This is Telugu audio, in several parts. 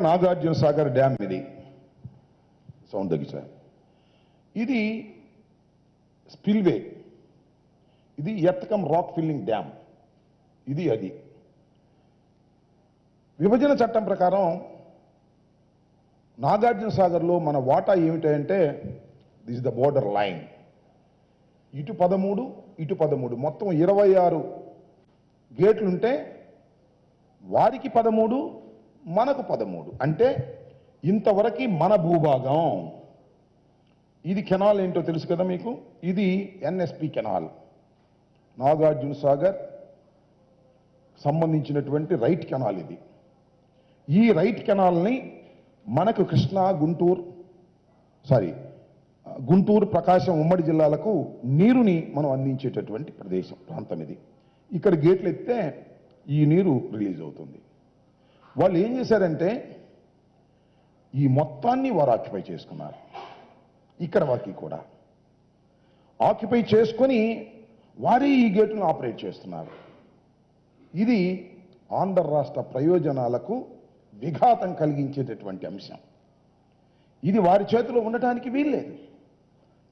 నాగార్జున సాగర్ డ్యామ్ ఇది సౌండ్ తగ్గించారు. ఇది స్పిల్వే, ఇది ఎర్త్ రాక్ ఫిల్లింగ్ డ్యామ్. ఇది అది విభజన చట్టం ప్రకారం నాగార్జున సాగర్లో మన వాటా ఏమిటంటే this is the border line. ఇటు 13 ఇటు 13 మొత్తం 26 గేట్లుంటే వారికి 13 మనకు 13 అంటే ఇంతవరకు మన భూభాగం. ఇది కెనాల్ ఏంటో తెలుసు కదా మీకు. ఇది ఎన్ఎస్పి కెనాల్, నాగార్జున సాగర్ సంబంధించినటువంటి రైట్ కెనాల్. ఇది ఈ రైట్ కెనాల్ని మనకు కృష్ణా గుంటూరు ప్రకాశం ఉమ్మడి జిల్లాలకు నీరుని మనం అందించేటటువంటి ప్రాంతం ఇది. ఇక్కడ గేట్లు ఎత్తే ఈ నీరు రిలీజ్ అవుతుంది. వాళ్ళు ఏం చేశారంటే ఈ మొత్తాన్ని వారు ఆక్యుపై చేసుకున్నారు. ఇక్కడ వారికి కూడా ఆక్యుపై చేసుకొని వారే ఈ గేట్లను ఆపరేట్ చేస్తున్నారు. ఇది ఆంధ్ర రాష్ట్ర ప్రయోజనాలకు విఘాతం కలిగించేటటువంటి అంశం. ఇది వారి చేతిలో ఉండటానికి వీల్లేదు,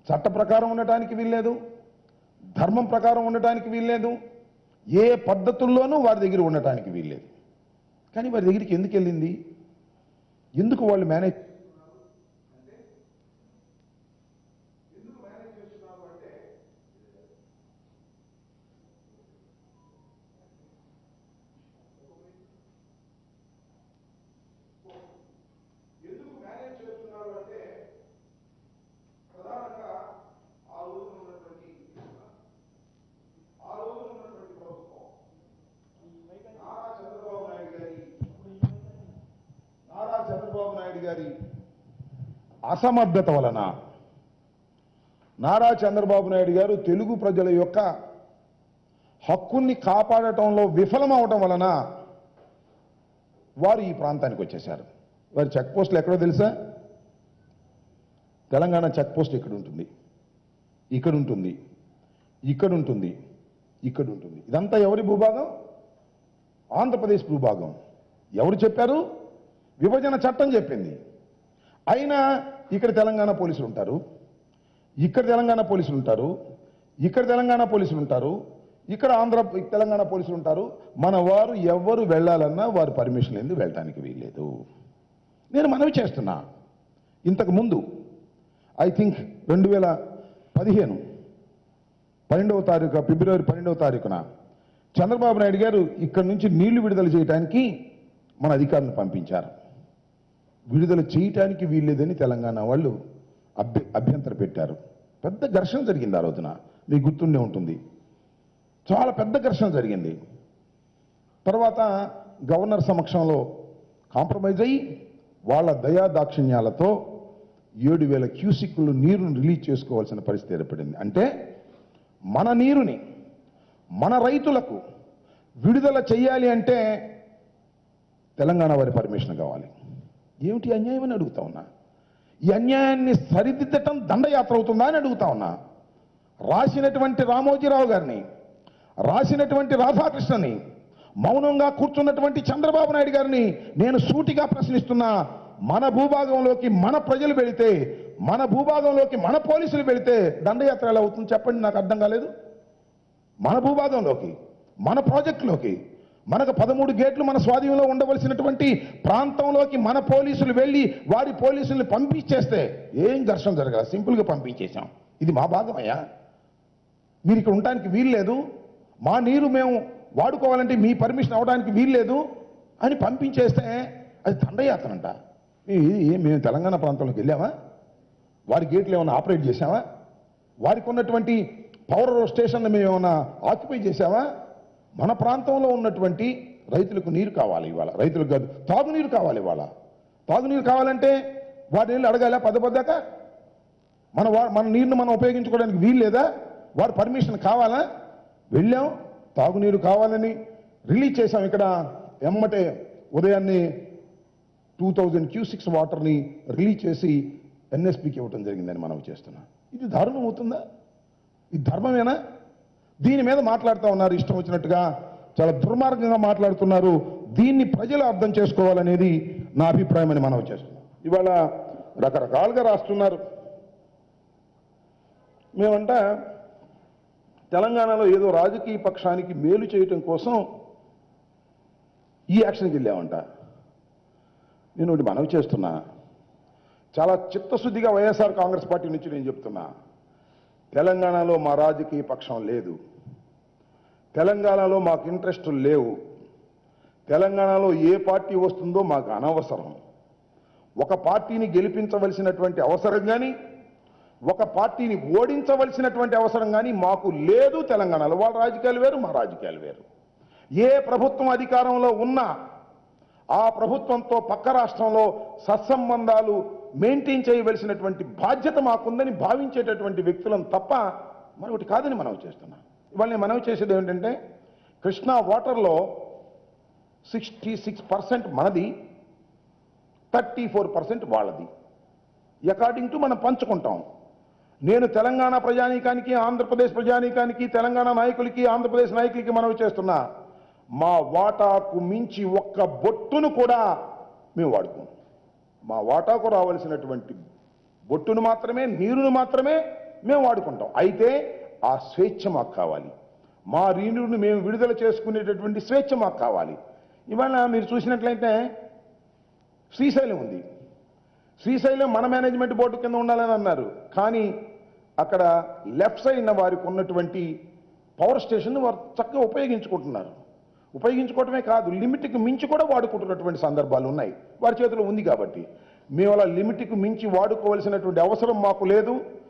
చట్ట ప్రకారం ఉండటానికి వీల్లేదు, ధర్మం ప్రకారం ఉండటానికి వీల్లేదు, ఏ పద్ధతుల్లోనూ వారి దగ్గర ఉండటానికి వీల్లేదు. కానీ వారి దగ్గరికి ఎందుకు వెళ్ళింది? ఎందుకు వాళ్ళు మేనేజ్ చేస్తున్నారు అంటే ప్రధానంగా ఆ రోజు ఉన్నటువంటి ప్రభుత్వం నారా చంద్రబాబు నాయుడు గారి అసమర్థత వలన, నారా చంద్రబాబు నాయుడు గారు తెలుగు ప్రజల యొక్క హక్కుల్ని కాపాడటంలో విఫలమవటం వలన వారు ఈ ప్రాంతానికి వచ్చేశారు. వారి చెక్ పోస్టులు ఎక్కడో తెలుసా? తెలంగాణ చెక్ పోస్ట్ ఇక్కడ ఉంటుంది, ఇక్కడ ఉంటుంది, ఇక్కడ ఉంటుంది, ఇక్కడ ఉంటుంది. ఇదంతా ఎవరి భూభాగం? ఆంధ్రప్రదేశ్ భూభాగం. ఎవరు చెప్పారు? విభజన చట్టం చెప్పింది. అయినా ఇక్కడ తెలంగాణ పోలీసులు ఉంటారు, ఇక్కడ తెలంగాణ పోలీసులు ఉంటారు, ఇక్కడ తెలంగాణ పోలీసులు ఉంటారు, ఇక్కడ తెలంగాణ పోలీసులు ఉంటారు. మన వారు ఎవరు వెళ్ళాలన్నా వారు పర్మిషన్ ఎందుకు వెళ్ళటానికి వీల్లేదు. నేను మనవి చేస్తున్నా. ఇంతకు ముందు ఐ థింక్ 2015 ఫిబ్రవరి 12వ తారీఖున చంద్రబాబు నాయుడు గారు ఇక్కడి నుంచి నీళ్లు విడుదల చేయడానికి మన అధికారులను పంపించారు. విడుదల చేయటానికి వీల్లేదని తెలంగాణ వాళ్ళు అభ్యంతర పెట్టారు. పెద్ద ఘర్షణ జరిగింది ఆ రోజున, మీకు గుర్తుండే ఉంటుంది. చాలా పెద్ద ఘర్షణ జరిగింది. తర్వాత గవర్నర్ సమక్షంలో కాంప్రమైజ్ అయ్యి వాళ్ళ దయా దాక్షిణ్యాలతో 7,000 క్యూసిక్లు నీరును రిలీజ్ చేసుకోవాల్సిన పరిస్థితి ఏర్పడింది. అంటే మన నీరుని మన రైతులకు విడుదల చేయాలి అంటే తెలంగాణ వారి పర్మిషన్ కావాలి. ఏమిటి అన్యాయం అని అడుగుతా ఉన్నా. ఈ అన్యాయాన్ని సరిదిద్దటం దండయాత్ర అవుతుందా అని అడుగుతా ఉన్నా. రాసినటువంటి రామోజీరావు గారిని, రాసినటువంటి రాధాకృష్ణని, మౌనంగా కూర్చున్నటువంటి చంద్రబాబు నాయుడు గారిని నేను సూటిగా ప్రశ్నిస్తున్నా. మన భూభాగంలోకి మన ప్రజలు వెళితే, మన భూభాగంలోకి మన పోలీసులు వెళితే దండయాత్ర ఎలా అవుతుంది చెప్పండి? నాకు అర్థం కాలేదు. మన భూభాగంలోకి, మన ప్రాజెక్టులోకి, మనకు 13 గేట్లు మన స్వాధీనంలో ఉండవలసినటువంటి ప్రాంతంలోకి మన పోలీసులు వెళ్ళి వారి పోలీసుల్ని పంపించేస్తే ఏం ఘర్షణ జరగాలి? సింపుల్గా పంపించేశాం. ఇది మా భాగమయ్యా, మీరు ఇక్కడ ఉండటానికి వీల్లేదు, మా నీరు మేము వాడుకోవాలంటే మీ పర్మిషన్ అవడానికి వీల్లేదు అని పంపించేస్తే అది దండయాత్ర అంట. మేము తెలంగాణ ప్రాంతంలోకి వెళ్ళామా? వారి గేట్లు ఏమైనా ఆపరేట్ చేశామా? వారికి ఉన్నటువంటి పవర్ స్టేషన్లు మేము ఏమైనా ఆక్యుపై చేశామా? మన ప్రాంతంలో ఉన్నటువంటి రైతులకు నీరు కావాలి ఇవాళ. రైతులకు కాదు, తాగునీరు కావాలి ఇవాళ. తాగునీరు కావాలంటే వారి నీళ్ళు అడగాల పదపద్దాక? మన నీరును మనం ఉపయోగించుకోవడానికి వీలు లేదా? వారి పర్మిషన్ కావాలా? వెళ్ళాం, తాగునీరు కావాలని రిలీజ్ చేశాం. ఇక్కడ ఎమ్మటే ఉదయాన్నే 2000 క్యూసిక్స్ వాటర్ని రిలీజ్ చేసి ఎన్ఎస్పికి ఇవ్వటం జరిగిందని మనం చేస్తున్నాం. ఇది దారుణం అవుతుందా? ఇది ధర్మమేనా? దీని మీద మాట్లాడుతూ ఉన్నారు ఇష్టం వచ్చినట్టుగా, చాలా దుర్మార్గంగా మాట్లాడుతున్నారు. దీన్ని ప్రజలు అర్థం చేసుకోవాలనేది నా అభిప్రాయం అని మనవి చేస్తున్నాం. ఇవాళ రకరకాలుగా రాస్తున్నారు. మేమంట తెలంగాణలో ఏదో రాజకీయ పక్షానికి మేలు చేయటం కోసం ఈ యాక్షన్కి వెళ్ళామంట. నేను ఒకటి మనవి చేస్తున్నా, చాలా చిత్తశుద్ధిగా వైఎస్ఆర్ కాంగ్రెస్ పార్టీ నుంచి నేను చెప్తున్నా, తెలంగాణలో మా రాజకీయ పక్షం లేదు, తెలంగాణలో మాకు ఇంట్రెస్టులు లేవు, తెలంగాణలో ఏ పార్టీ వస్తుందో మాకు అనవసరం. ఒక పార్టీని గెలిపించవలసినటువంటి అవసరం కానీ, ఒక పార్టీని ఓడించవలసినటువంటి అవసరం కానీ మాకు లేదు. తెలంగాణలో వాళ్ళ రాజకీయాలు వేరు, మా రాజకీయాలు వేరు. ఏ ప్రభుత్వం అధికారంలో ఉన్నా ఆ ప్రభుత్వంతో పక్క రాష్ట్రంలో సత్సంబంధాలు మెయింటైన్ చేయవలసినటువంటి బాధ్యత మాకుందని భావించేటటువంటి వ్యక్తులను తప్ప మరొకటి కాదని మనవి చేస్తున్నాం. ఇవాళ నేను మనవి చేసేది ఏమిటంటే, కృష్ణా వాటర్లో 66% మనది, 34% వాళ్ళది. అకార్డింగ్ టు మనం పంచుకుంటాం. నేను తెలంగాణ ప్రజానీకానికి, ఆంధ్రప్రదేశ్ ప్రజానీకానికి, తెలంగాణ నాయకులకి, ఆంధ్రప్రదేశ్ నాయకులకి మనవి చేస్తున్నా, మా వాటాకు మించి ఒక్క బొట్టును కూడా మేము వాడుకోం. మా వాటాకు రావాల్సినటువంటి బొట్టును మాత్రమే, నీరును మాత్రమే మేము వాడుకుంటాం. అయితే ఆ స్వేచ్ఛ మాకు కావాలి. మా నీరును మేము విడుదల చేసుకునేటటువంటి స్వేచ్ఛ మాకు కావాలి. ఇవాళ మీరు చూసినట్లయితే శ్రీశైలం ఉంది. శ్రీశైలం మన మేనేజ్మెంట్ బోర్డు కింద ఉండాలని అన్నారు. కానీ అక్కడ లెఫ్ట్ సైడ్ వారికి ఉన్నటువంటి పవర్ స్టేషన్ వారు చక్కగా ఉపయోగించుకుంటున్నారు. ఉపయోగించుకోవటమే కాదు, లిమిట్కి మించి కూడా వాడుకుంటున్నటువంటి సందర్భాలు ఉన్నాయి. వారి చేతిలో ఉంది కాబట్టి మేము అలా లిమిట్కి మించి వాడుకోవాల్సినటువంటి అవసరం మాకు లేదు.